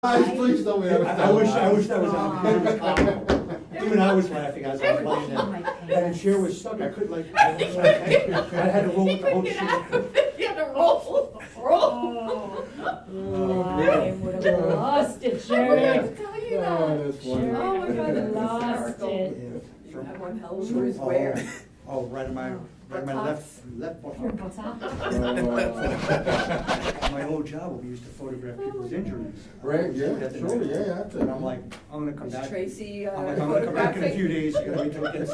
Guys, please don't ever. I wish that was on. Even I was laughing as I was playing that. And the chair was stuck, I couldn't like, I had to roll with the whole chair. You had to roll. I would have lost it, I Sharon. forgot to tell you that. Oh, that's Sharon, wonderful. Oh my God, I would have that's lost hysterical. it. You have one hell of a wrist where. Oh, right in my left Your button. buttocks. My old job, we used to photograph people's injuries. Right, yeah, That's it. sure, yeah, that's it. And I'm like, I'm gonna come Was back. Tracy I'm like, I'm gonna come back in a few days, you gotta wait till it gets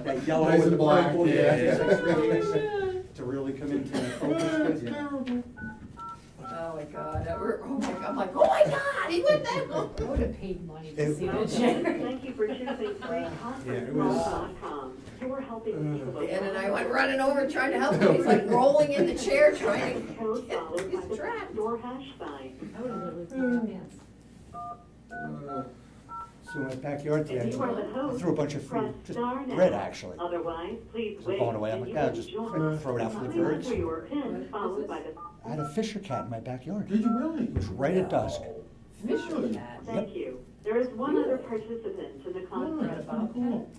that yellow Nice with and the black, black, yeah. yeah, 3 days to really come into the focus. Yeah. Oh my God, oh my God, I'm like, oh my God, he went that long. I would have paid money to It- see that, Sharon. Thank you for choosing Yeah, it was- freeconferencecall.com. You're helping people. Dan and I went running over trying to help him. He's like rolling in the chair trying to Code get followed by his the trap. door hash sign. I would have literally paid my pants. So in my backyard today, If you are the I host, threw a bunch of press food, just star now. bread actually. Otherwise, please So wait. going away, I'm and like, you yeah, will just join. throw it out for the Please birds. enter your PIN followed by the. I had a Fisher cat in my backyard. Did you really? It was right at dusk. Fisher cat. Thank you. There is one other participant in the conference. Cool.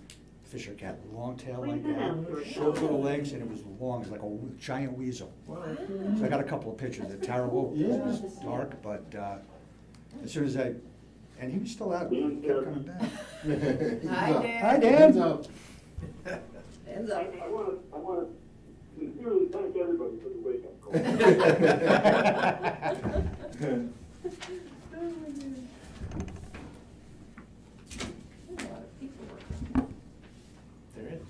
Fisher cat, long tail Please like announce that, your short name. little legs, and it was long, it was like a giant weasel. Wow. So I got a couple of pictures, they're terrible, Yeah. it was dark, but as soon as and he was still out, he kept coming back. Hi, Dan. Hi, Dan. Hands up. Hands up. I want to sincerely thank everybody for the wake-up call. A lot of people working. There is.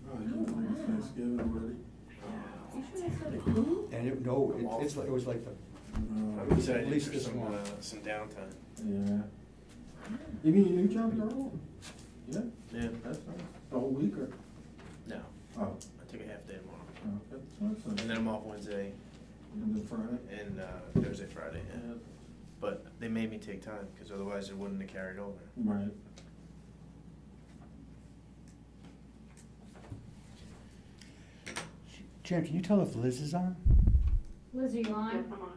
Oh, you know, it's Thanksgiving already. You sure that's not a clue? And it was like the, No. I'm excited At least for this one. some downtime. Yeah. You mean your new job you're on? Yeah, Yeah. that's nice. The whole week or? No, Oh, I take a half day tomorrow. okay, so that's nice. And then I'm off Wednesday And then Friday? and Thursday, Friday. Yeah. But they made me take time, because otherwise it wouldn't have carried over. Right. Jen, can you tell if Liz is on? Liz, are you Yes, on? I'm on.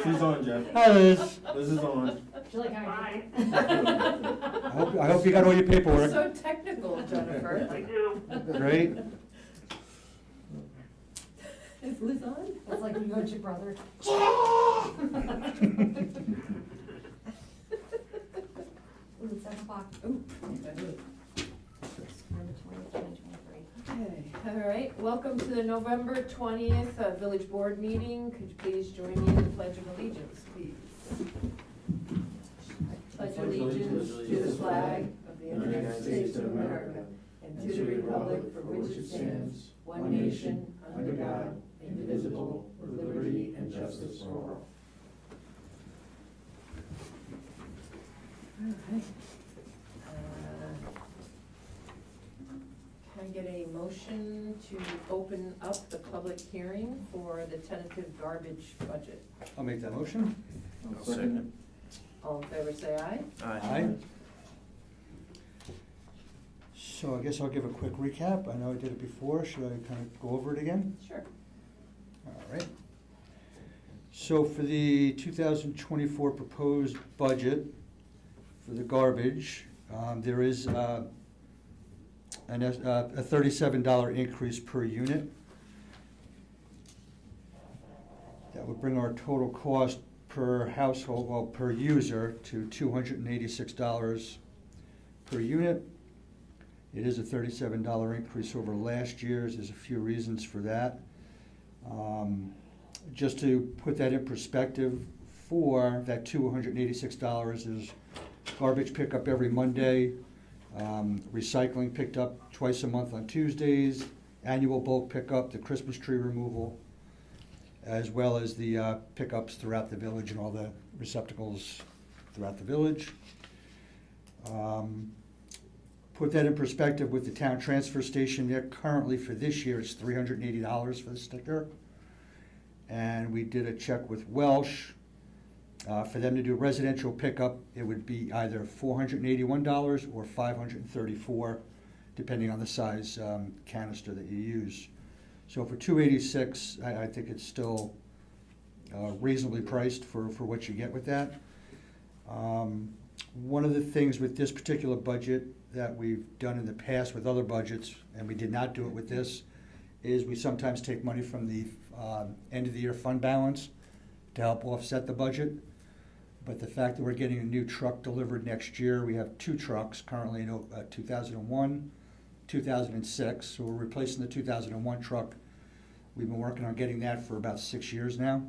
She's on, Jeff. Hi, Liz. This is on. Do you like how I Bye. I hope you got all your paperwork. So technical, Jennifer. I do. Great. Is Liz on? It's like you go to your brother. Ooh, it's 7 o'clock. Ooh. November 20th, 2023. Okay, all right, welcome to the November 20th Village Board meeting. Could you please join me in the Pledge of Allegiance, please? I pledge allegiance to the flag of the United States of America and to the republic for which it stands, one nation, under God, indivisible, with liberty and justice for all. All right. Can I get a motion to open up the public hearing for the tentative garbage budget? I'll make that motion. I'll second it. All in favor, say aye. Aye. So I guess I'll give a quick recap. I know I did it before. Should I kind of go over it again? Sure. All right. So for the 2024 proposed budget for the garbage, there is a $37 increase per unit. That would bring our total cost per household, well, per user, to $286 per unit. It is a $37 increase over last year's. There's a few reasons for that. Just to put that in perspective, for that $286 is garbage pickup every Monday, recycling picked up twice a month on Tuesdays, annual bulk pickup, the Christmas tree removal, as well as the pickups throughout the village and all the receptacles throughout the village. Put that in perspective with the town transfer station there, currently for this year, it's $380 for the sticker. And we did a check with Welsh. For them to do residential pickup, it would be either $481 or $534, depending on the size canister that you use. So for 286, I think it's still reasonably priced for what you get with that. One of the things with this particular budget that we've done in the past with other budgets, and we did not do it with this, is we sometimes take money from the end of the year fund balance to help offset the budget. But the fact that we're getting a new truck delivered next year, we have 2 trucks currently in 2001, 2006. So we're replacing the 2001 truck. We've been working on getting that for about 6 years now.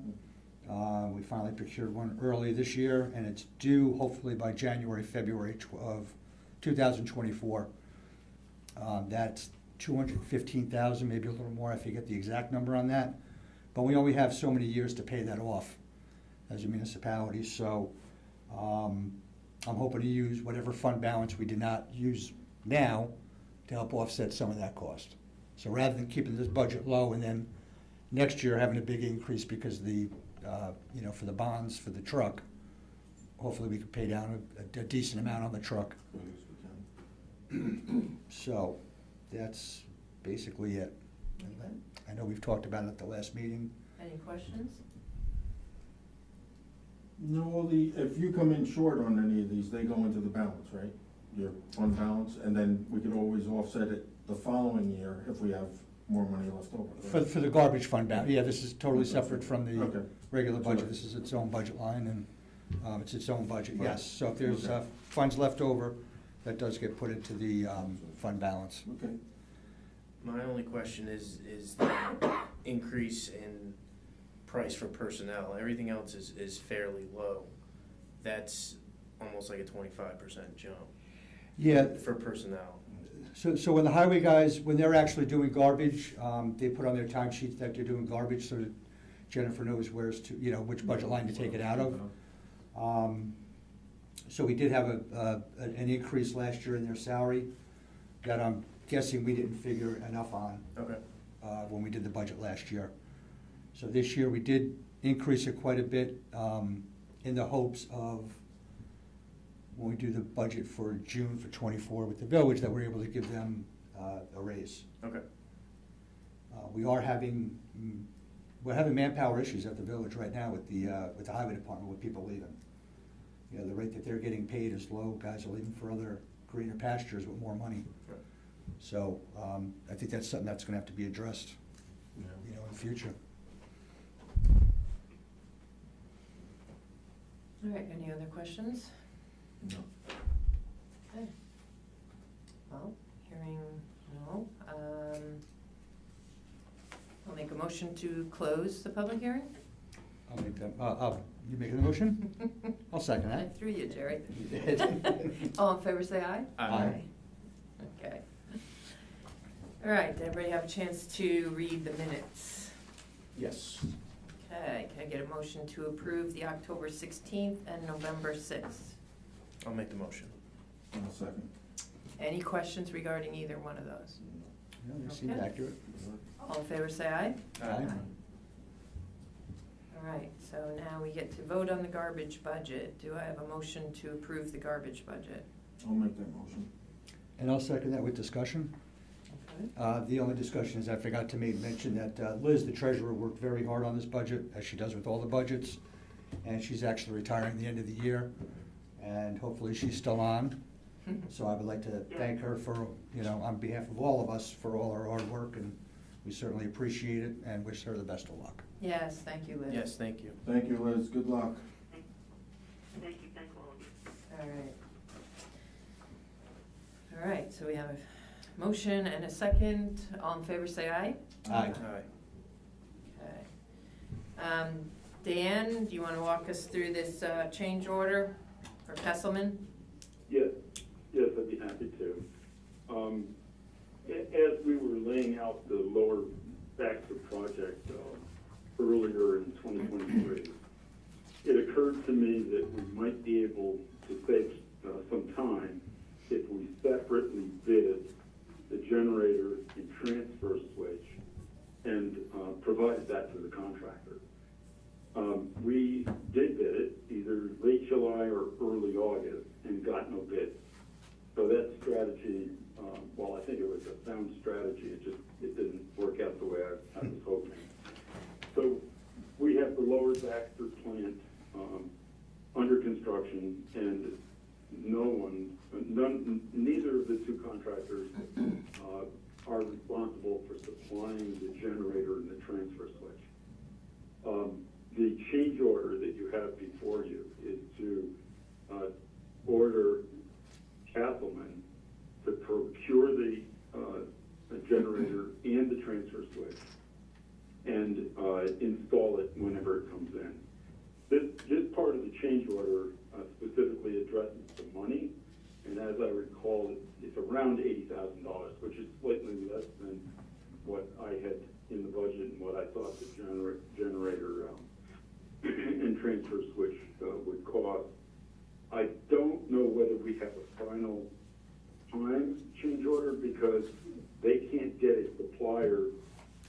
We finally procured one early this year, and it's due hopefully by January, February of 2024. That's $215,000, maybe a little more. I forget the exact number on that. But we only have so many years to pay that off as a municipality. So I'm hoping to use whatever fund balance we did not use now to help offset some of that cost. So rather than keeping this budget low and then next year having a big increase because the for the bonds for the truck, hopefully we could pay down a decent amount on the truck. So that's basically it. Okay. I know we've talked about it at the last meeting. Any questions? No, if you come in short on any of these, they go into the balance, right? Your fund balance, and then we can always offset it the following year if we have more money left over. Right? For the garbage fund balance, yeah, this is totally separate from the Okay. regular budget. This is its own budget line, and it's its own budget, Right. yes. So if there's Okay. funds left over, that does get put into the fund balance. Okay. My only question is the increase in price for personnel. Everything else is fairly low. That's almost like a 25% jump Yeah, for personnel. so when the highway guys, when they're actually doing garbage, they put on their timesheets that they're doing garbage so that Jennifer knows which budget line to take it out of. So we did have an increase last year in their salary that I'm guessing we didn't figure enough on Okay. when we did the budget last year. So this year we did increase it quite a bit in the hopes of when we do the budget for June for '24 with the village that we're able to give them a raise. Okay. We're having manpower issues at the village right now with the highway department with people leaving. The rate that they're getting paid is low. Guys are leaving for other greener pastures with more money. Right. So I think that's something that's going to have to be addressed, Yeah. in the future. All right, any other questions? No. Okay. Well, hearing no, I'll make a motion to close the public hearing. I'll make that. You making the motion? I'll second I that. threw you, Jerry. You did. All in favor, say aye. Aye. Okay. All right, did everybody have a chance to read the minutes? Yes. Okay, can I get a motion to approve the October 16th and November 6th? I'll make the motion. I'll second. Any questions regarding either one of those? No, they seem Okay. accurate. All in favor, say aye. Aye. All right, so now we get to vote on the garbage budget. Do I have a motion to approve the garbage budget? I'll make that motion. And I'll second that with discussion. Okay. The only discussion is I forgot to mention that Liz, the treasurer, worked very hard on this budget, as she does with all the budgets. And she's actually retiring the end of the year, and hopefully she's still on. So I would like to thank her for, on behalf of all of us, for all her hard work, and we certainly appreciate it and wish her the best of luck. Yes, thank you, Liz. Yes, thank you. Thank you, Liz. Good luck. Thank you, thank all of you. All right. All right, so we have a motion and a second. All in favor, say aye. Aye. Aye. Okay. Dan, do you want to walk us through this change order for Kesselman? Yes, I'd be happy to. As we were laying out the lower Baxter project earlier in 2023, it occurred to me that we might be able to save some time if we separately bid the generator and transfer switch and provided that to the contractor. We did bid it either late July or early August and got no bid. So that strategy while I think it was a sound strategy, it didn't work out the way I was hoping. So we have the Lower Baxter plant under construction, and neither of the two contractors are responsible for supplying the generator and the transfer switch. The change order that you have before you is to order Castleman to procure the generator and the transfer switch and install it whenever it comes in. This part of the change order specifically addresses the money, and as I recall, it's around $80,000, which is slightly less than what I had in the budget and what I thought the generator and transfer switch would cost. I don't know whether we have a final time change order because they can't get a supplier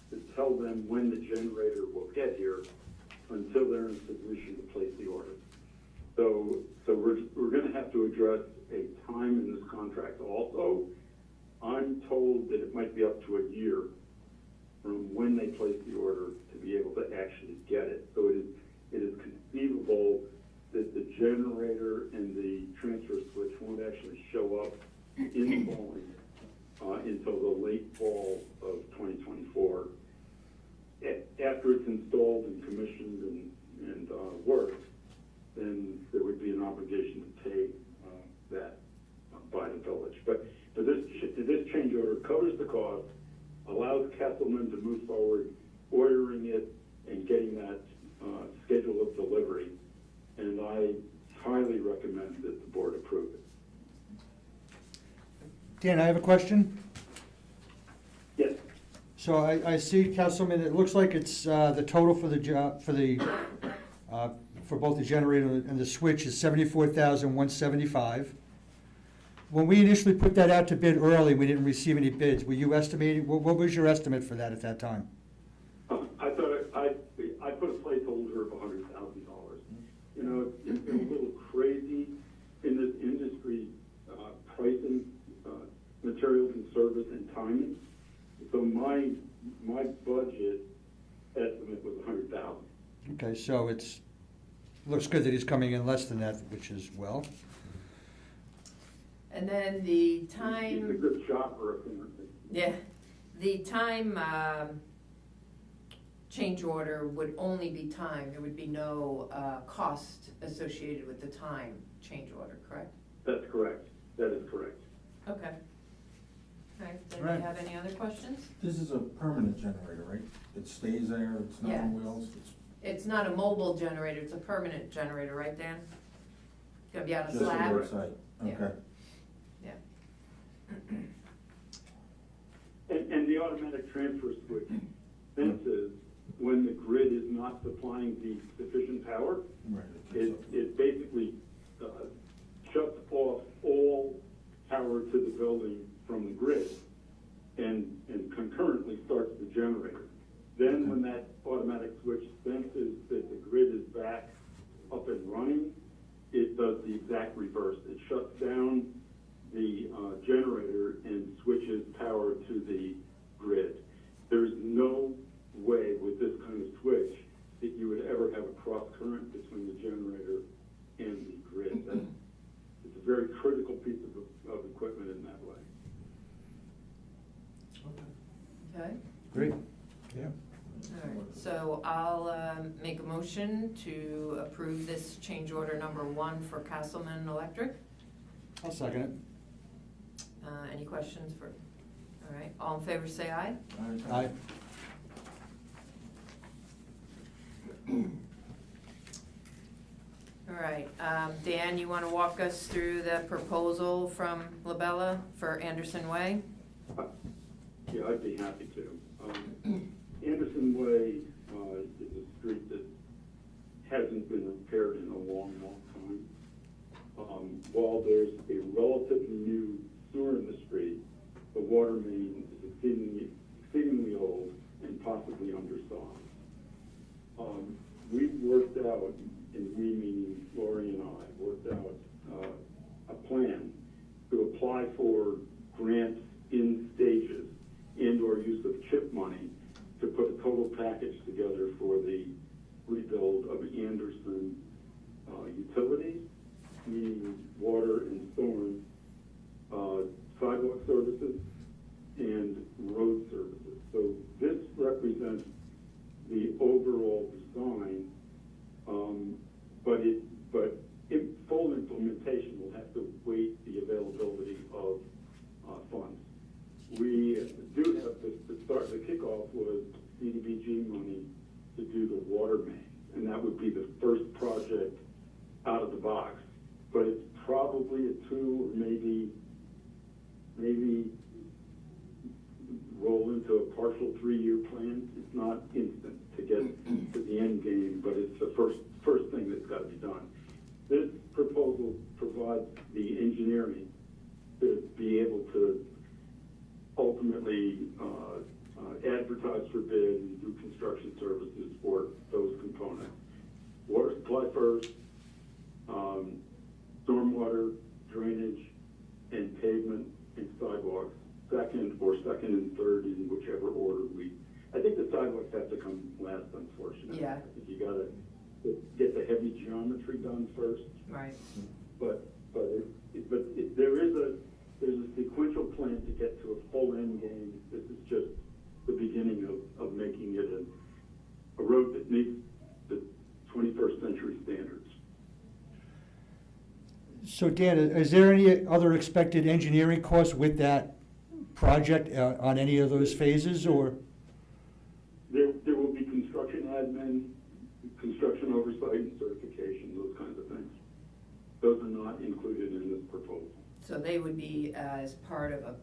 to tell them when the generator will get here until they're in a position to place the order. So we're going to have to address a time in this contract also. I'm told that it might be up to a year from when they place the order to be able to actually get it. So it is conceivable that the generator and the transfer switch won't actually show up in Pawling until the late fall of 2024. After it's installed and commissioned and worked, then there would be an obligation to pay that by the village. But this change order covers the cost, allows Castleman to move forward, ordering it and getting that schedule of delivery, and I highly recommend that the board approve it. Dan, I have a question. Yes. So I see, Councilman, it looks like it's the total for the job, for both the generator and the switch is $74,175. When we initially put that out to bid early, we didn't receive any bids. Were you estimating, what was your estimate for that at that time? I thought I put a placeholder of $100,000. You know, it's been a little crazy in this industry, pricing materials and service and timing. So my budget estimate was $100,000. Okay, so looks good that he's coming in less than that, which is well. And then the He's a time, good shopper, apparently. yeah, the time change order would only be time. There would be no cost associated with the time change order, correct? That's correct. That is correct. Okay. All right, does Right. anybody have any other questions? This is a permanent generator, right? It stays there, it's not on wheels, It's not a mobile generator, it's a permanent generator, right, Dan? It's gonna be on a just on slab? your site, Yeah. okay. And the automatic transfer switch senses when the grid is not supplying the sufficient power. Right. it kicks It basically shuts off all power to the building from the grid and concurrently starts the generator. Then when that automatic switch senses that the grid is back up and running, it does the exact reverse. It shuts down the generator and switches power to the grid. There's no way with this kind of switch that you would ever have a cross current between the generator and the grid. It's a very critical piece of equipment in that way. Okay, Great, yeah. all right, so I'll make a motion to approve this change order number 1 for Castleman Electric. I'll second it. Any questions for, all right, all in favor say aye. Aye. All right, Dan, you want to walk us through the proposal from Labella for Anderson Way? Yeah, I'd be happy to. Anderson Way is a street that hasn't been repaired in a long, long time. While there's a relatively new sewer in the street, the water main is exceedingly old and possibly undersized. We worked out, and we meaning Lori and I, worked out a plan to apply for grants in stages and or use of CHIP money to put a total package together for the rebuild of Anderson utilities, meaning water and storm, sidewalk services, and road services. So this represents the overall design, but full implementation will have to wait the availability of funds. We do have the kickoff was CDBG money to do the water main, and that would be the first project out of the box. But it's probably a 2 or maybe roll into a partial 3-year plan. It's not instant to get to the end game, but it's the first thing that's got to be done. This proposal provides the engineering to be able to ultimately advertise for bid and do construction services for those components. Water supply first, stormwater, drainage, and pavement and sidewalks second, or second and third in whichever order I think the sidewalks have to come last, unfortunately. Yeah. I think you gotta get the heavy geometry done first. Right. But there's a sequential plan to get to a full end game. This is just the beginning of making it a road that meets the 21st century standards. So Dan, is there any other expected engineering costs with that project on any of those phases, or? There will be construction admin, construction oversight and certification, those kinds of things. Those are not included in this proposal. So they would be as part of a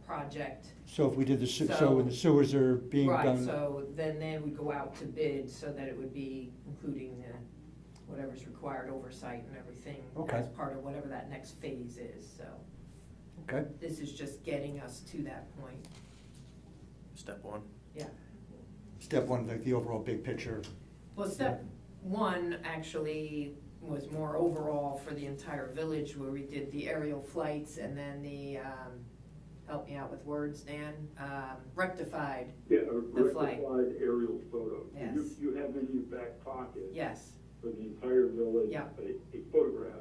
project. So if we did so So- when the sewers are being Right, done? so then they would go out to bid so that it would be including whatever's required oversight and everything. Okay. As part of whatever that next phase is, so. Okay. This is just getting us to that point, Step 1. yeah. Step one, like the overall big picture. Well, step 1 actually was more overall for the entire village, where we did the aerial flights and then the, help me out with words, Dan, rectified. Yeah, The flight. rectified aerial photos. Yes. You have in your back pocket. Yes, For the entire village, Yeah. a photograph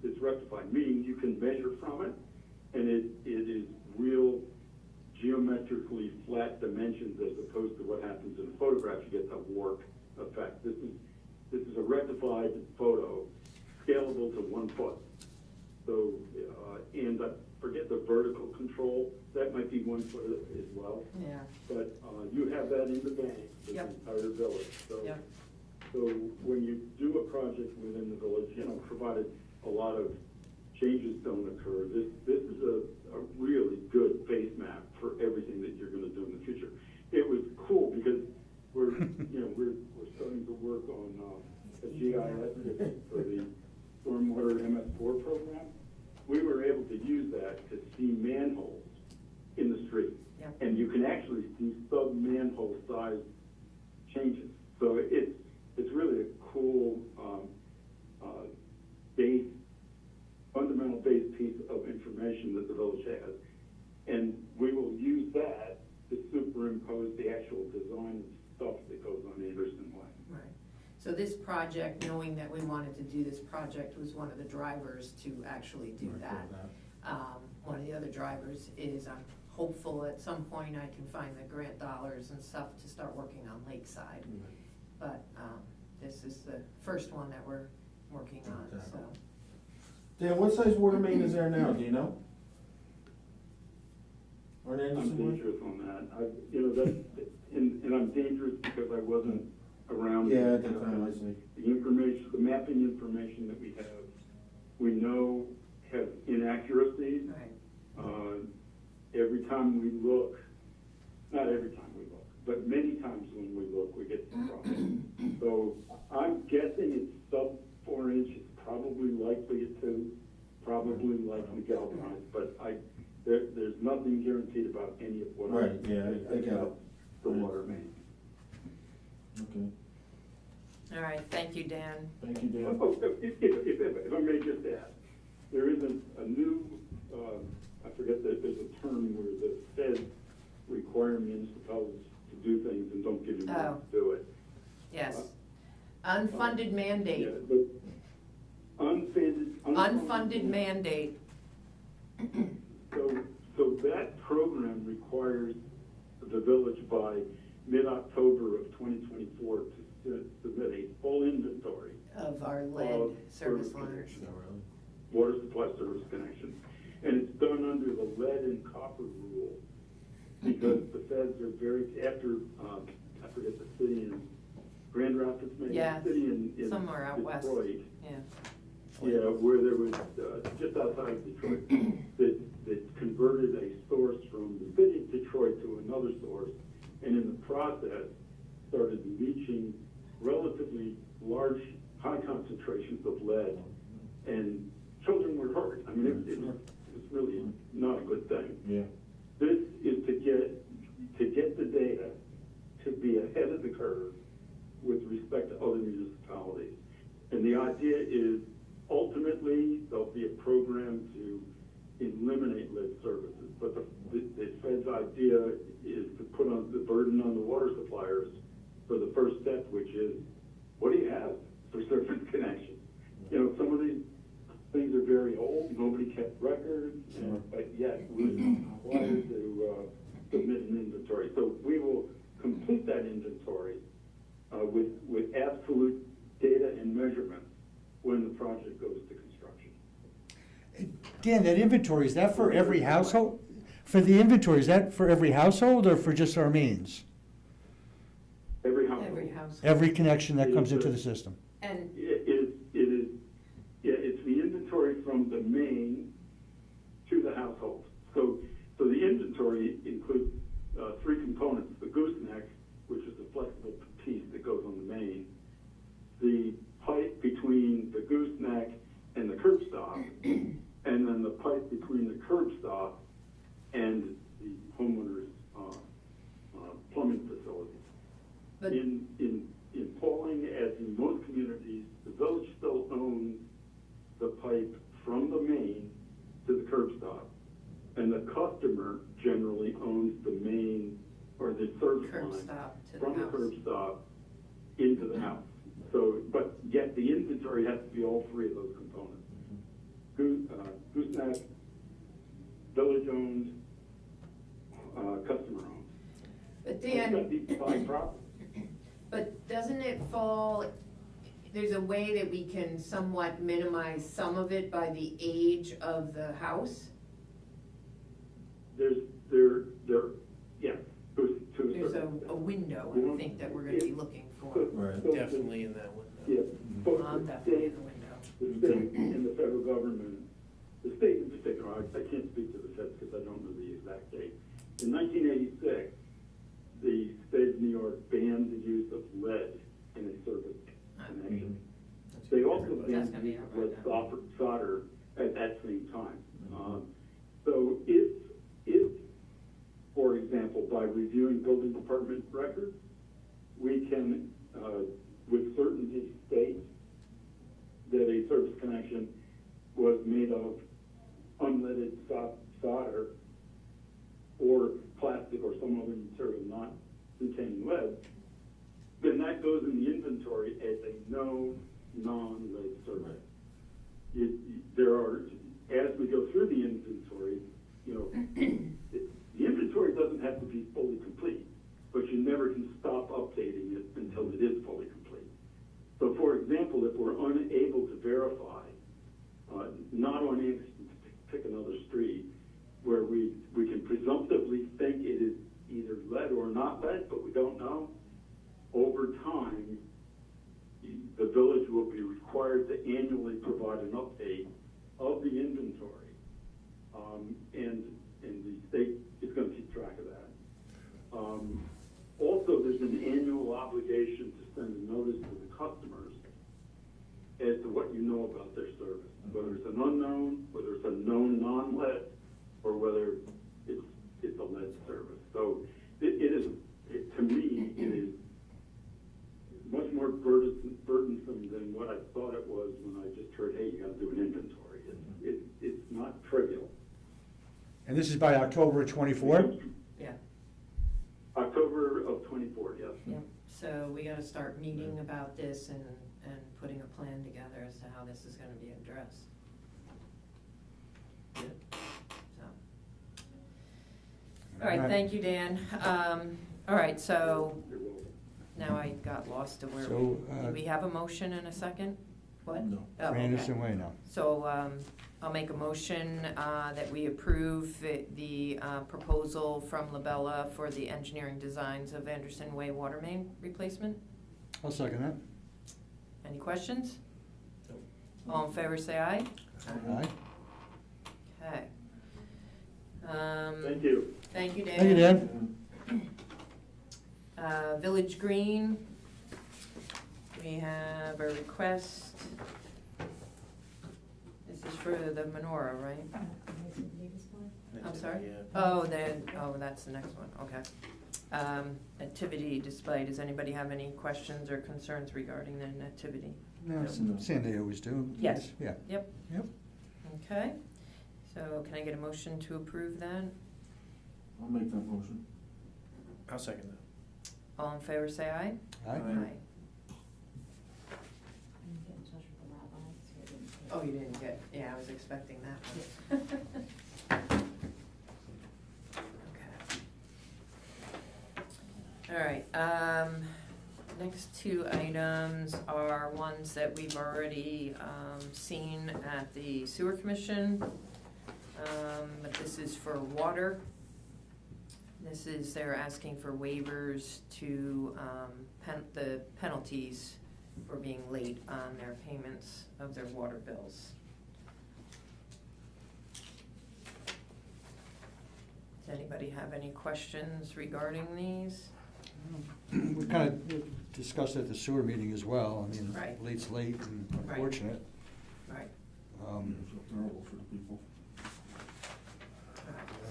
that's rectified, meaning you can measure from it, and it is real geometrically flat dimensions as opposed to what happens in a photograph. You get the warp effect. This is a rectified photo, scalable to 1 foot. So, and I forget the vertical control, that might be 1 foot as well. yeah, But you have that in the bank for the Yep. entire village. So, Yep. so when you do a project within the village, provided a lot of changes don't occur, this is a really good base map for everything that you're gonna do in the future. It was cool because we're starting to work on a GIS system for the stormwater MS4 program. We were able to use that to see manholes in the street. Yep. And you can actually see sub-manhole size changes. So it's really a cool fundamental base piece of information that the village has. And we will use that to superimpose the actual design stuff that goes on Anderson Way. right. So this project, knowing that we wanted to do this project, was one of the drivers to actually do that. One of the other drivers is I'm hopeful at some point I can find the grant dollars and stuff to start working on Lakeside. But this is the first one that we're working on, so. Dan, what size water main is there now, do you know? On I'm Anderson Way? dangerous on that. And I'm dangerous because I wasn't around. Yeah, at the time, I see. The information, the mapping information that we have, we know has inaccuracies. Right, Every time we look, not every time we look, but many times when we look, we get some problems. So I'm guessing it's sub 4 inches, probably likely at 2, probably likely galvanized, but there's nothing guaranteed about any of what Right, yeah, I get it. The water main. Okay, all right, thank you, Dan. thank you, Dan. Oh, if I may just add, there is a new, I forget that there's a term where the feds require municipalities to do things and don't give you money Oh. to do it. Yes. Unfunded mandate, Yeah, but unfunded mandate. So that program requires the village by mid-October of 2024 to submit a full inventory Of our lead service lines. water supply service connection. And it's done under the lead and copper rule, because the feds are very, after, I forget the city in Grand Rapids, maybe, Yeah, the city in somewhere out west. Detroit. Yeah. Yeah, where there was, just outside of Detroit, that converted a source from the city of Detroit to another source, and in the process, started leaching relatively large, high concentrations of lead, and children were hurt. I mean, it was really not a good thing. Yeah. This is to get the data to be ahead of the curve with respect to other municipalities. And the idea is, ultimately, there'll be a program to eliminate lead services. But the Fed's idea is to put on the burden on the water suppliers for the first step, which is, what do you have for surface connection? You know, some of these things are very old, nobody kept records, but yet we're required to submit an inventory. So we will complete that inventory with absolute data and measurements when the project goes to construction. Dan, that inventory, is that for every household? For the inventory, is that for every household or for just our mains? Every household. Every house. Every connection that comes into the system? And, It's the inventory from the main to the household. So the inventory includes three components: the gooseneck, which is a flexible piece that goes on the main, the pipe between the gooseneck and the curb stop, and then the pipe between the curb stop and the homeowner's plumbing facility. but, In Pawling, as in most communities, the village still owns the pipe from the main to the curb stop, and the customer generally owns the main or the service curb line stop to the from the house. curb stop into the house. So, but yet the inventory has to be all three of those components. Gooseneck, village owned, customer owned. But It's got Dan, these five problems. but doesn't it fall, there's a way that we can somewhat minimize some of it by the age of the house? Yes, to a There's certain extent. a window, You I know, think, that we're gonna be looking for. Right. Definitely in that window. Yeah, both I'm the definitely in state, the window. the state and the federal government, the state in particular, I can't speak to the feds because I don't know the exact date. In 1986, the state of New York banned the use of lead in a service connection. They also That's banned gonna the be use out of right lead now. solder at that same time. So if, for example, by reviewing building department records, we can, with certainty state that a service connection was made of unleaded solder or plastic or some other material not containing lead, then that goes in the inventory as a known non-lead service. There are, as we go through the inventory, you know, the inventory doesn't have to be fully complete, but you never can stop updating it until it is fully complete. So for example, if we're unable to verify, not on any, pick another street, where we can presumptively think it is either lead or not lead, but we don't know, over time, the village will be required to annually provide an update of the inventory. And the state is going to keep track of that. Also, there's an annual obligation to send a notice to the customers as to what you know about their service, whether it's an unknown, whether it's a known non-lead, or whether it's a lead service. So to me, it is much more burdensome than what I thought it was when I just heard, hey, you got to do an inventory. It's not trivial. And this is by October 24? Yeah, October of '24, yes. yeah. So we gotta start meeting about this and putting a plan together as to how this is gonna be addressed. So. All right, thank you, Dan. All right, so You're welcome. now I got lost to where So, do we have a motion and a second? What? No. Oh, okay. Anderson Way now. So, I'll make a motion, that we approve the proposal from Labella for the engineering designs of Anderson Way water main replacement. I'll second that. Any questions? Nope. All in favor, say aye. Aye. Okay. Thank you. Thank you, Dan. Thank you, Dan. Village Green, we have a request. This is for the menorah, right? I'm sorry? Yeah. Oh, that's the next one, okay. Nativity display, does anybody have any questions or concerns regarding the nativity? No, same they always do. Yes. Yeah. Yep. Yep. Okay, so can I get a motion to approve that? I'll make that motion. I'll second that. All in favor, say aye. Aye. Oh, you didn't get, yeah, I was expecting that one. Okay. All right, next two items are ones that we've already, seen at the sewer commission. But this is for water. This is, they're asking for waivers to, the penalties for being late on their payments of their water bills. Does anybody have any questions regarding these? We kind of discussed at the sewer meeting as well. I mean, Right. late's late and Right. unfortunate. Right, I feel terrible for the people.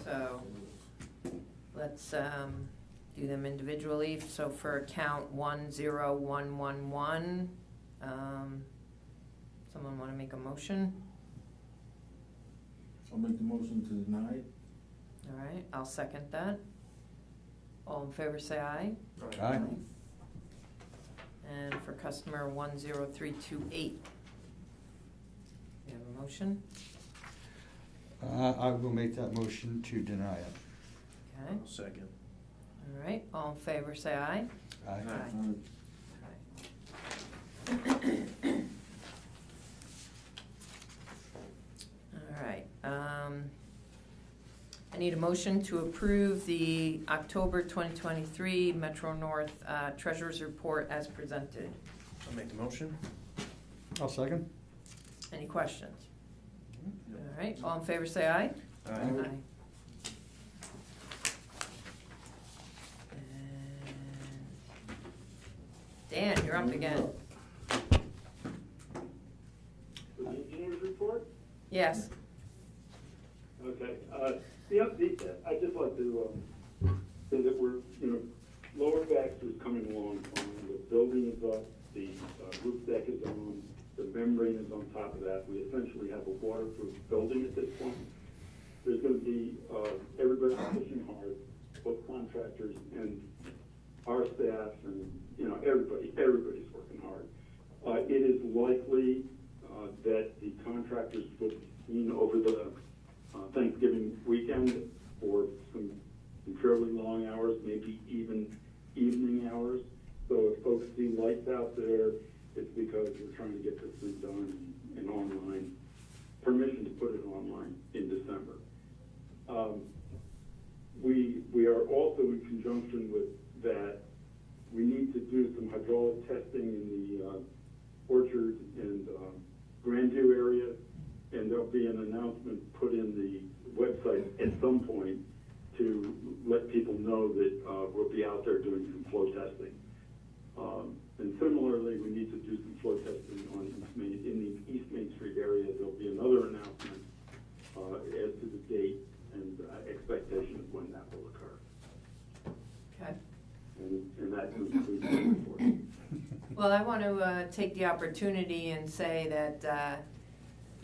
so let's do them individually. So for account 10111, someone want to make a motion? I'll make the motion to deny it. All right, I'll second that. All in favor, say aye. Aye. And for customer 10328, you have a motion? I will make that motion to deny it. Okay, I'll second. all right, all in favor, say aye. Aye. All right, I need a motion to approve the October 2023 Metro North Treasurers Report as presented. I'll make the motion. I'll second. Any questions? All right, all in favor, say aye. Aye. And Dan, you're up again. For the engineer's report? Yes. Okay, I'd just like to, say that we're, Lower Baxter's coming along fine, the building is up, the roof deck is on, the membrane is on top of that, we essentially have a waterproof building at this point. There's gonna be, everybody's pushing hard, both contractors and our staff and, everybody's working hard. It is likely, that the contractors will be seen over the Thanksgiving weekend for some fairly long hours, maybe even evening hours. So if folks see lights out there, it's because we're trying to get this thing done and online, permission to put it online in December. We are also in conjunction with that, we need to do some hydraulic testing in the Orchard and Grandview area, and there'll be an announcement put in the website at some point to let people know that we'll be out there doing some flow testing. And similarly, we need to do some flow testing in the East Main Street area. There'll be another announcement as to the date and expectation of when that will occur. Okay. And that concludes the report. Well, I want to take the opportunity and say that,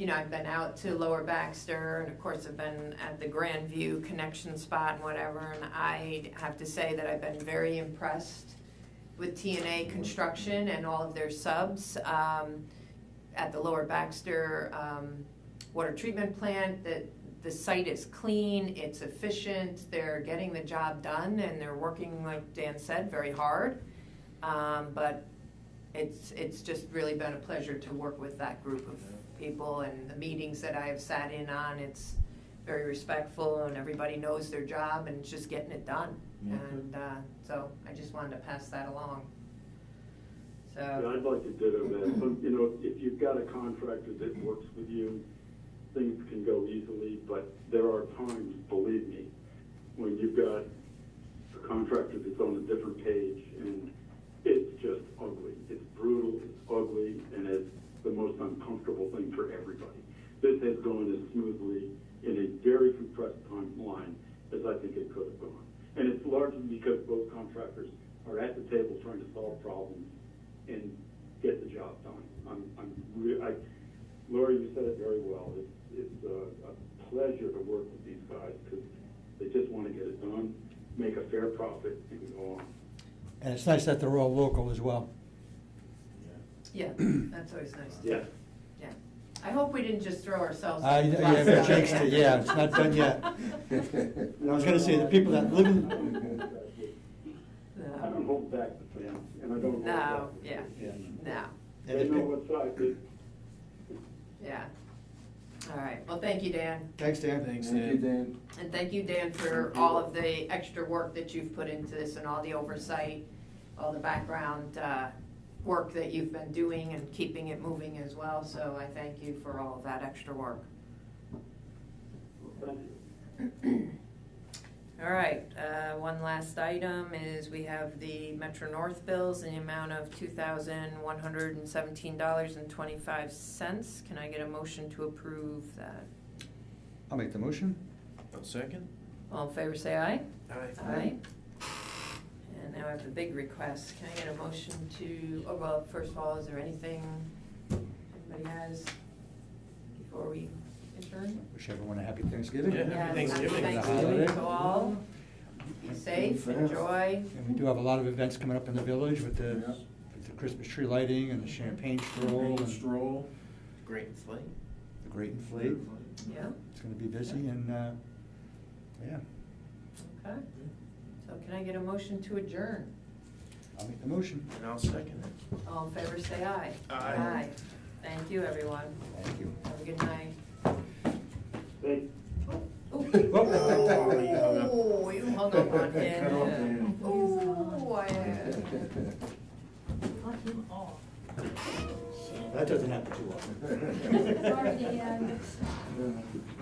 you know, I've been out to Lower Baxter, and of course I've been at the Grandview connection spot and whatever, and I have to say that I've been very impressed with TNA Construction and all of their subs. At the Lower Baxter water treatment plant, that the site is clean, it's efficient, they're getting the job done, and they're working, like Dan said, very hard. But it's just really been a pleasure to work with that group of people, and the meetings that I have sat in on, it's very respectful, and everybody knows their job, and it's just getting it done. Yeah. And so I just wanted to pass that along. Yeah, So, I'd like to ditto that. You know, if you've got a contractor that works with you, things can go easily, but there are times, believe me, when you've got a contractor that's on a different page, and it's just ugly. It's brutal, it's ugly, and it's the most uncomfortable thing for everybody. This has gone as smoothly in a very compressed timeline as I think it could have gone. And it's largely because both contractors are at the table trying to solve problems and get the job done. Lori, you said it very well. It's a pleasure to work with these guys because they just want to get it done, make a fair profit, and go on. And it's nice that they're all local as well. yeah, that's always nice. Yeah. Yeah. I hope we didn't just throw ourselves. Yeah, under the we bus. jinxed it, yeah, it's not done yet. I was gonna say, the people that live in, I don't hold back the fans, and I don't hold No, back the yeah, fans. no, and They the know pe- what side they. yeah. All right, well, thank you, Dan. thanks, Dan. Thanks, Thank you, Dan. Dan. And thank you, Dan, for all of the extra work that you've put into this and all the oversight, all the background work that you've been doing and keeping it moving as well. So I thank you for all of that extra work. Thank you. All right, one last item is we have the Metro North bills in the amount of $2,117.25. Can I get a motion to approve that? I'll make the motion. I'll second. All in favor, say aye. Aye. And now I have the big request. Can I get a motion to, oh, well, first of all, is there anything anybody has before we adjourn? Wish everyone a happy Thanksgiving. Yeah. Happy Thanksgiving. Happy The Thanksgiving holiday. to all. Be safe, enjoy. And we do have a lot of events coming up in the village with the Christmas tree lighting and the champagne stroll Champagne and stroll. Great inflate. the Great Inflate. Yeah, It's gonna be busy and, yeah, okay. So can I get a motion to adjourn? I'll make the motion. And I'll second it. All in favor, say aye. Aye. Thank you, everyone. Thank you. Have a good night. They, Oh, you hung up. oh, you hung up on Cut off him. Dan. Oh, I. That doesn't happen too often. Sorry, Dan.